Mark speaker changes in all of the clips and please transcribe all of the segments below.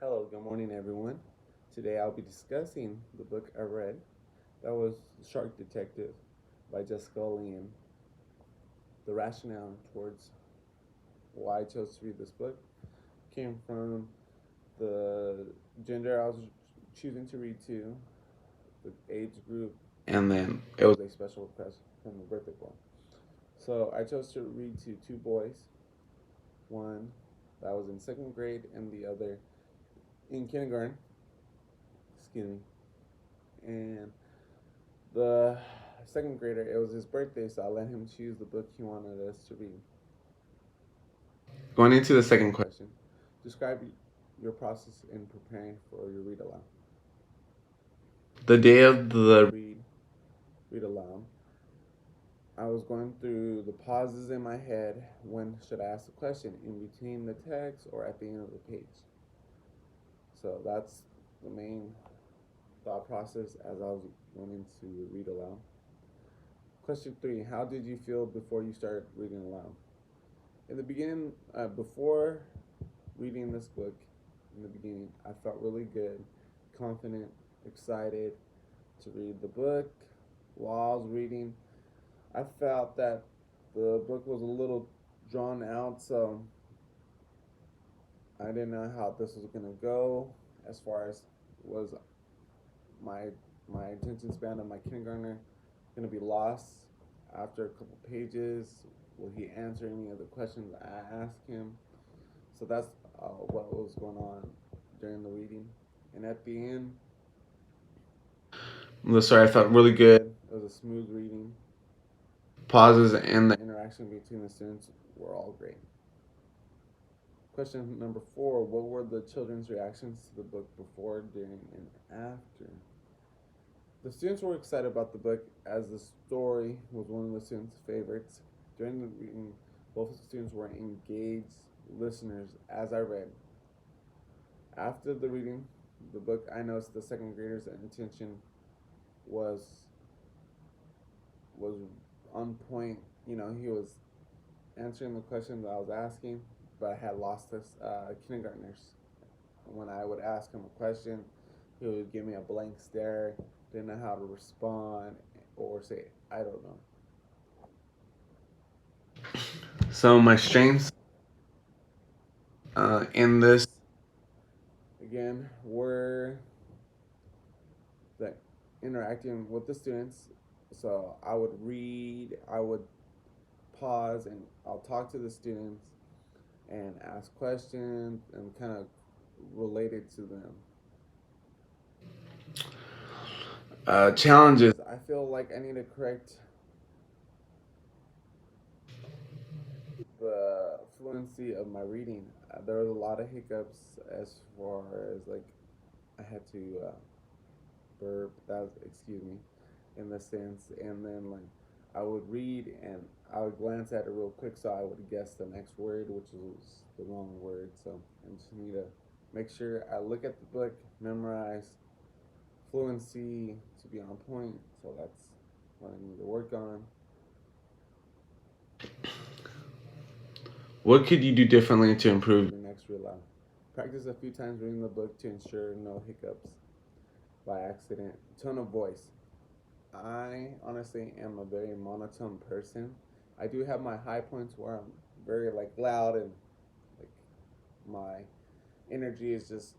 Speaker 1: Hello, good morning, everyone. Today I'll be discussing the book I read. That was Shark Detective by Jessica Liam. The rationale towards why I chose to read this book came from the gender I was choosing to read to, the age group, and then it was a special request from the birthday boy. So I chose to read to two boys, one that was in second grade and the other in kindergarten. Excuse me. And the second grader, it was his birthday, so I let him choose the book he wanted us to read. Going into the second question, describe your process in preparing for your read aloud. The day of the read aloud, I was going through the pauses in my head. When should I ask the question? In between the text or at the end of the page? So that's the main thought process as I was going into read aloud. Question 3, how did you feel before you started reading aloud? In the beginning, before reading this book, in the beginning, I felt really good, confident, excited to read the book. While I was reading, I felt that the book was a little drawn out, so I didn't know how this was gonna go. As far as was my my attention span of my kindergartner gonna be lost after a couple pages? Will he answer any of the questions I asked him? So that's what was going on during the reading. And at the end, the story I felt really good. It was a smooth reading. Pauses and the interaction between the students were all great. Question number 4, what were the children's reactions to the book before, during, and after? The students were excited about the book as the story was one of the students' favorites. During the reading, both students were engaged listeners as I read. After the reading the book, I noticed the second grader's attention was was on point. You know, he was answering the questions I was asking, but I had lost this kindergartners. When I would ask him a question, he would give me a blank stare, didn't know how to respond or say, I don't know. So my strengths in this, again, were the interacting with the students. So I would read, I would pause, and I'll talk to the students and ask questions and kind of relate it to them. Challenges. I feel like I need to correct the fluency of my reading. There was a lot of hiccups as far as like I had to burp. That was, excuse me, in the sense, and then like I would read and I would glance at it real quick so I would guess the next word, which was the wrong word. So I just need to make sure I look at the book, memorize fluency to be on point. So that's what I need to work on. What could you do differently to improve your next read aloud? Practice a few times reading the book to ensure no hiccups by accident. Tone of voice. I honestly am a very monotone person. I do have my high points where I'm very like loud and like my energy is just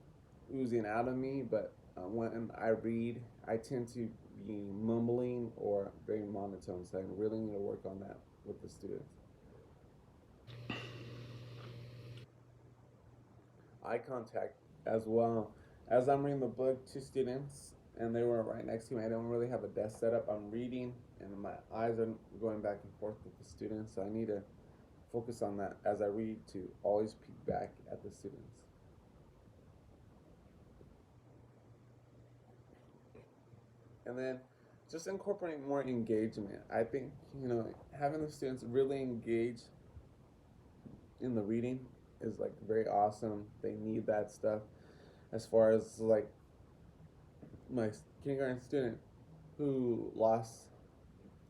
Speaker 1: oozing out of me. But when I read, I tend to be mumbling or very monotone. So I really need to work on that with the students. Eye contact as well. As I'm reading the book to students and they were right next to me, I don't really have a desk set up. I'm reading and my eyes are going back and forth with the students. So I need to focus on that as I read to always peek back at the students. And then just incorporating more engagement. I think, having the students really engage in the reading is like very awesome. They need that stuff. As far as like my kindergarten student who lost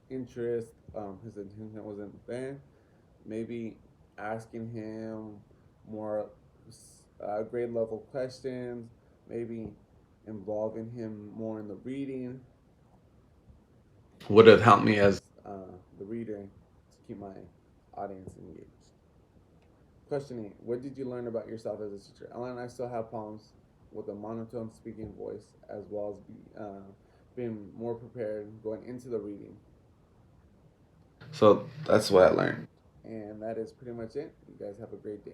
Speaker 1: interest, his attention wasn't there. Maybe asking him more grade level questions, maybe involving him more in the reading would have helped me as the reader to keep my audience engaged. Question 8. What did you learn about yourself as a teacher? I learned I still have problems with a monotone speaking voice, as well as being more prepared going into the reading. So that's what I learned. And that is pretty much it. You guys have a great day.